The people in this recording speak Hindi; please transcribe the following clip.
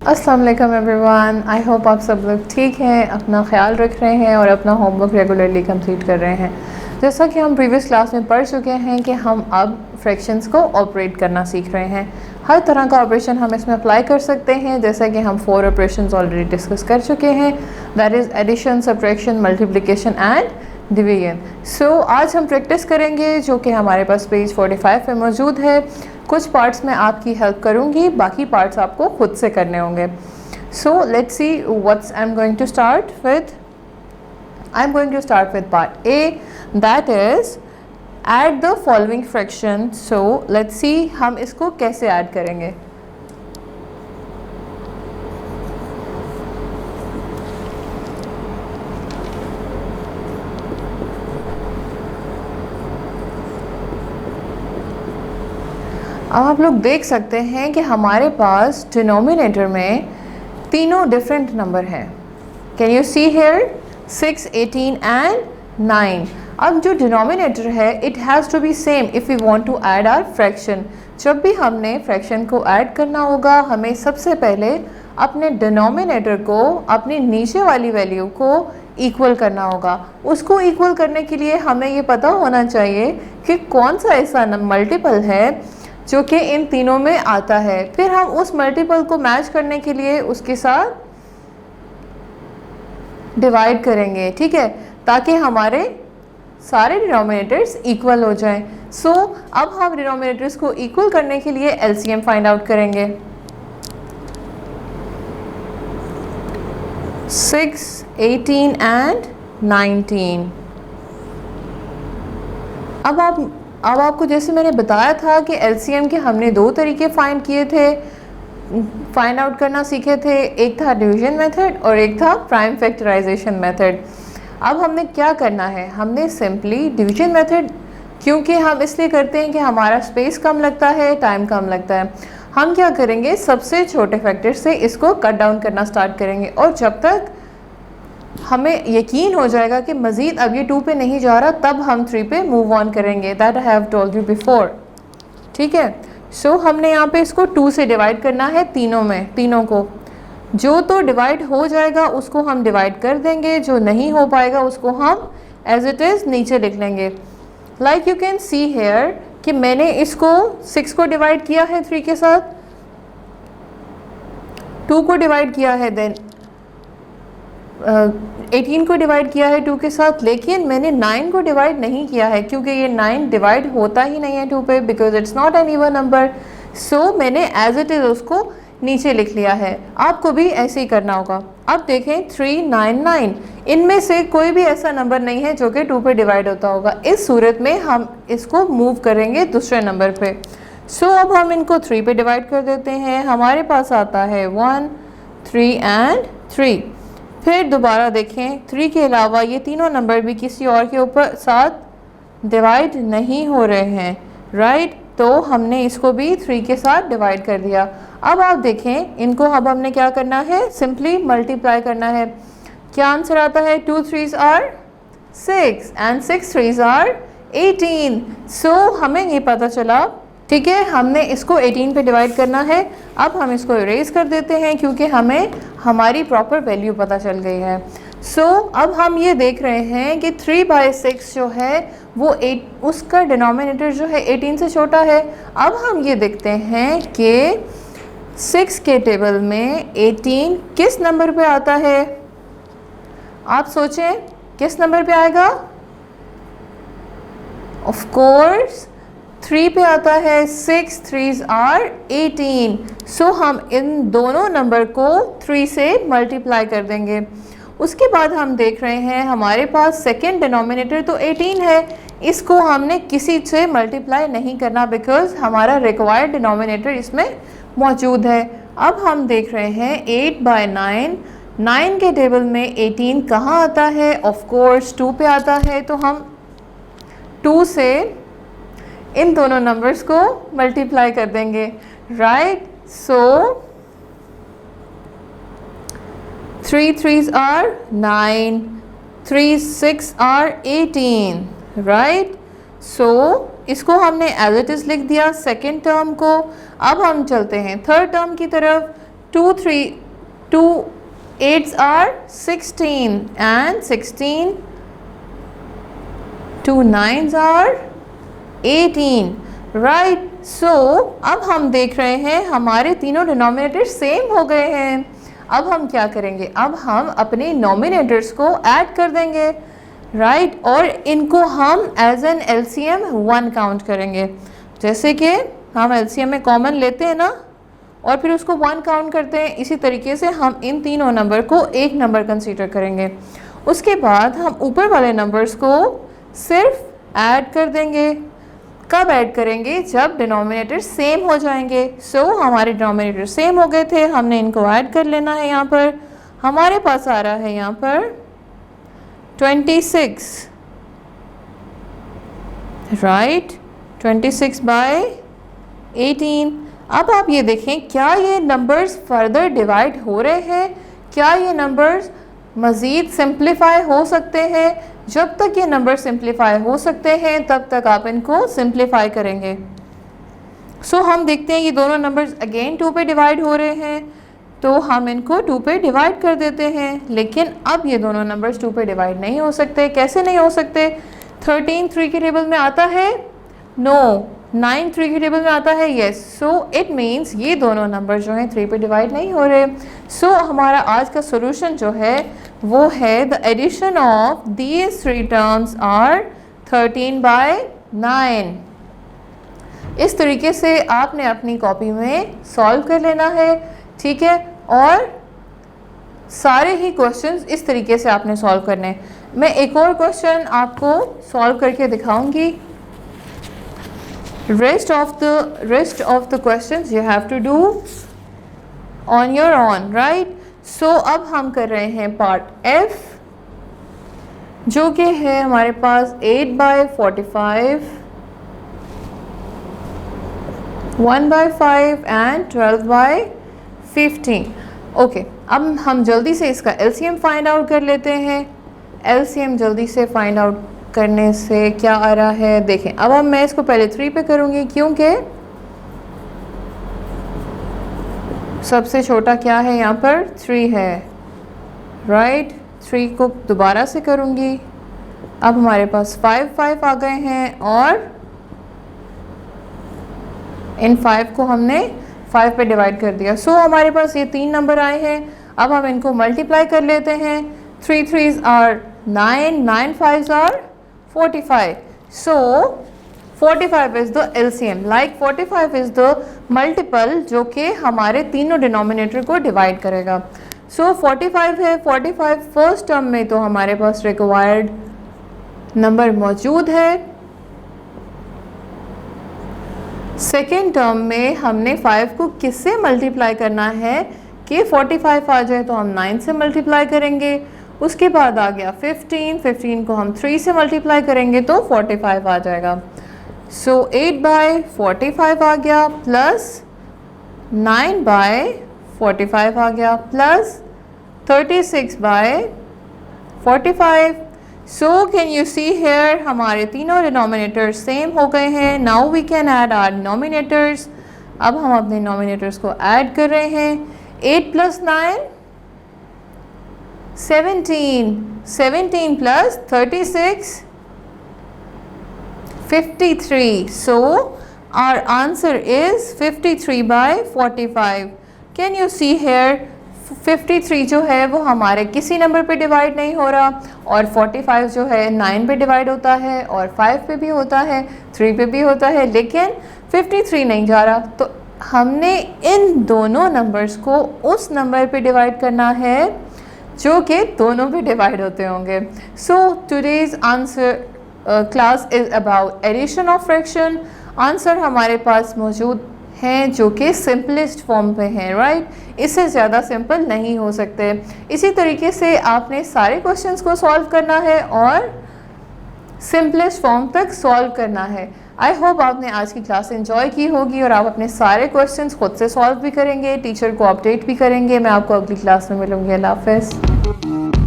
अस्सलाम वालेकुम एवरीवन। आई होप आप सब लोग ठीक हैं, अपना ख्याल रख रहे हैं और अपना होमवर्क रेगुलरली कंप्लीट कर रहे हैं। जैसा कि हम प्रीवियस क्लास में पढ़ चुके हैं कि हम अब फ्रैक्शंस को ऑपरेट करना सीख रहे हैं। हर तरह का ऑपरेशन हम इसमें अप्लाई कर सकते हैं, जैसा कि हम 4 ऑपरेशंस ऑलरेडी डिस्कस कर चुके हैं, that is addition, subtraction, multiplication and division. So आज हम प्रैक्टिस करेंगे जो कि हमारे पास पेज 45 में मौजूद है। कुछ पार्ट्स में आपकी हेल्प करूंगी, बाकी पार्ट्स आपको खुद से करने होंगे। So let's see what's I am going to start with. I am going to start with part A, that is add the following fraction. So let's see हम इसको कैसे ऐड करेंगे। अब आप लोग देख सकते हैं कि हमारे पास डिनोमिनेटर में तीनों डिफरेंट नंबर हैं। Can you see here 6, 18 and 9। अब जो डिनोमिनेटर है it has to be same if we want to add our fraction. जब भी हमने फ्रैक्शन को ऐड करना होगा, हमें सबसे पहले अपने डिनोमिनेटर को अपनी नीचे वाली वैल्यू को इक्वल करना होगा। उसको इक्वल करने के लिए हमें ये पता होना चाहिए कि कौन सा ऐसा मल्टीपल है जो कि इन तीनों में आता है। फिर हम उस मल्टीपल को मैच करने के लिए उसके साथ डिवाइड करेंगे, ठीक है, ताकि हमारे सारे डिनोमिनेटर्स इक्वल हो जाएं। सो अब हम डिनोमिनेटर्स को इक्वल करने के लिए एलसीएम फाइंड आउट करेंगे। 6, 18 एंड 19। अब आपको जैसे मैंने बताया था कि एलसीएम के हमने 2 तरीके फाइंड किए थे, फाइंड आउट करना सीखे थे। एक था डिवीजन मेथड और एक था प्राइम फैक्टराइजेशन मेथड। अब हमने क्या करना है, हमने सिंपली डिवीजन मेथड, क्योंकि हम इसलिए करते हैं कि हमारा स्पेस कम लगता है, टाइम कम लगता है। हम क्या करेंगे, सबसे छोटे फैक्टर से इसको कट डाउन करना स्टार्ट करेंगे और जब तक हमें यकीन हो जाएगा कि मज़ीद अब ये 2 पे नहीं जा रहा, तब हम 3 पे मूव ऑन करेंगे। That I have told you before, ठीक है। सो हमने यहाँ पे इसको 2 से डिवाइड करना है तीनों को। जो तो डिवाइड हो जाएगा उसको हम डिवाइड कर देंगे, जो नहीं हो पाएगा उसको हम एज इट इज़ नीचे लिख लेंगे। Like you can see here कि मैंने इसको 6 को डिवाइड किया है 3 के साथ, 2 को डिवाइड किया है, देन 18 को डिवाइड किया है 2 के साथ, लेकिन मैंने 9 को डिवाइड नहीं किया है क्योंकि ये 9 डिवाइड होता ही नहीं है 2 पे, because it's not an even number. So मैंने एज इट इज़ उसको नीचे लिख लिया है। आपको भी ऐसे ही करना होगा। अब देखें 3, 9, 9, इनमें से कोई भी ऐसा नंबर नहीं है जो कि 2 पे डिवाइड होता होगा। इस सूरत में हम इसको मूव करेंगे दूसरे नंबर पे। सो अब हम इनको 3 पे डिवाइड कर देते हैं। हमारे पास आता है 1, 3 एंड 3। फिर दोबारा देखें 3 के अलावा ये तीनों नंबर भी किसी और के ऊपर साथ डिवाइड नहीं हो रहे हैं, राइट। तो हमने इसको भी 3 के साथ डिवाइड कर दिया। अब आप देखें इनको अब हमने क्या करना है, सिंपली मल्टीप्लाई करना है। क्या आंसर आता है, 2 3s are 6 and 6 3s are 18। सो हमें ये पता चला, ठीक है, हमने इसको 18 पे डिवाइड करना है। अब हम इसको इरेज कर देते हैं क्योंकि हमें हमारी प्रॉपर वैल्यू पता चल गई है। सो अब हम ये देख रहे हैं कि 3/6 जो है वो 8, उसका डिनोमिनेटर जो है 18 से छोटा है। अब हम ये देखते हैं कि 6 के टेबल में 18 किस नंबर पे आता है। आप सोचें किस नंबर पे आएगा, ऑफ कोर्स 3 पे आता है। 6 3s आर 18। सो हम इन दोनों नंबर को 3 से मल्टीप्लाई कर देंगे। उसके बाद हम देख रहे हैं हमारे पास सेकेंड डिनोमिनेटर तो 18 है, इसको हमने किसी से मल्टीप्लाई नहीं करना बिकॉज हमारा रिक्वायर्ड डिनोमिनेटर इसमें मौजूद है। अब हम देख रहे हैं 8/9, 9 के टेबल में 18 कहाँ आता है, ऑफ कोर्स 2 पे आता है। तो हम 2 से इन दोनों नंबर्स को मल्टीप्लाई कर देंगे, right. So 3 3s are 9, 3 6 are 18, right. So इसको हमने एज इट इज़ लिख दिया सेकेंड टर्म को। अब हम चलते हैं थर्ड टर्म की तरफ। 2 8s are 16 and 16, 2 9s are 18, right. सो अब हम देख रहे हैं हमारे तीनों डिनोमिनेटर सेम हो गए हैं। अब हम क्या करेंगे, अब हम अपने नॉमिनेटर्स को ऐड कर देंगे, राइट, और इनको हम एज एन एलसीएम 1 काउंट करेंगे। जैसे कि हम एलसीएम में कॉमन लेते हैं ना और फिर उसको 1 काउंट करते हैं, इसी तरीके से हम इन तीनों नंबर को एक नंबर कंसीडर करेंगे। उसके बाद हम ऊपर वाले नंबर्स को सिर्फ ऐड कर देंगे। कब ऐड करेंगे, जब डिनोमिनेटर सेम हो जाएंगे। सो हमारे डिनोमिनेटर सेम हो गए थे, हमने इनको ऐड कर लेना है। यहाँ पर हमारे पास आ रहा है यहाँ पर 26, राइट, 26/18। अब आप ये देखें, क्या ये नंबर्स फर्दर डिवाइड हो रहे हैं, क्या ये नंबर्स मज़ीद सिंप्लीफाई हो सकते हैं। जब तक ये नंबर सिंप्लीफाई हो सकते हैं तब तक आप इनको सिंप्लीफाई करेंगे। सो हम देखते हैं ये दोनों नंबर्स अगेन 2 पे डिवाइड हो रहे हैं, तो हम इनको 2 पे डिवाइड कर देते हैं। लेकिन अब ये दोनों नंबर्स 2 पे डिवाइड नहीं हो सकते। कैसे नहीं हो सकते? 13 3 के टेबल में आता है, नो। 9 3 के टेबल में आता है, येस। सो इट मीन्स ये दोनों नंबर जो हैं 3 पे डिवाइड नहीं हो रहे। सो हमारा आज का सोल्यूशन जो है वो है the addition of these 3 terms are 13/9। इस तरीके से आपने अपनी कॉपी में सॉल्व कर लेना है, ठीक है। और सारे ही क्वेश्चंस इस तरीके से आपने सॉल्व करने हैं। मैं एक और क्वेश्चन आपको सॉल्व करके दिखाऊंगी। rest of the questions you have to do on your own, right? So अब हम कर रहे हैं पार्ट F, जो कि है हमारे पास 8/45, 1/5 and 12/15। ओके, अब हम जल्दी से इसका LCM फाइंड आउट कर लेते हैं। LCM जल्दी से फाइंड आउट करने से क्या आ रहा है, देखें। अब मैं इसको पहले 3 पे करूँगी क्योंकि सबसे छोटा क्या है यहाँ पर, 3 है, राइट। 3 को दोबारा से करूँगी। अब हमारे पास 5 आ गए हैं और इन 5 को हमने 5 पे डिवाइड कर दिया। सो हमारे पास ये 3 नंबर आए हैं। अब हम इनको मल्टीप्लाई कर लेते हैं। 3 3s are 9, 9 5s are 45. So 45 is the LCM, like 45 is the multiple जो कि हमारे तीनों डिनोमिनेटर को डिवाइड करेगा। So 45 है, 45 फर्स्ट टर्म में तो हमारे पास रिक्वायर्ड नंबर मौजूद है। सेकेंड टर्म में हमने 5 को किससे मल्टीप्लाई करना है कि 45 आ जाए, तो हम 9 से मल्टीप्लाई करेंगे। उसके बाद आ गया 15, 15 को हम 3 से मल्टीप्लाई करेंगे तो 45 आ जाएगा। सो 8/45 आ गया प्लस 9/45 आ गया plus 36/45। So can you see here हमारे तीनों डिनोमिनेटर्स सेम हो गए हैं। Now we can add our denominators. अब हम अपने डिनोमिनेटर्स को ऐड कर रहे हैं। 8 + 9 17, 17 + 36 53. So our answer is 53/45. Can you see here 53 जो है वो हमारे किसी नंबर पे डिवाइड नहीं हो रहा, और 45 जो है 9 पे डिवाइड होता है और 5 पे भी होता है, 3 पे भी होता है, लेकिन 53 नहीं जा रहा। तो हमने इन दोनों नंबर्स को उस नंबर पे डिवाइड करना है जो कि दोनों पे डिवाइड होते होंगे। So today's answer class is about addition of fraction. Answer हमारे पास मौजूद हैं जो कि सिंपलेस्ट फॉर्म पे हैं, राइट। इससे ज़्यादा सिंपल नहीं हो सकते। इसी तरीके से आपने सारे क्वेश्चंस को सॉल्व करना है और सिंपलेस्ट फॉर्म तक सॉल्व करना है। आई होप आपने आज की क्लास एंजॉय की होगी और आप अपने सारे क्वेश्चंस खुद से सॉल्व भी करेंगे, टीचर को अपडेट भी करेंगे। मैं आपको अगली क्लास में मिलूँगी। अल्लाह हाफ़िज़।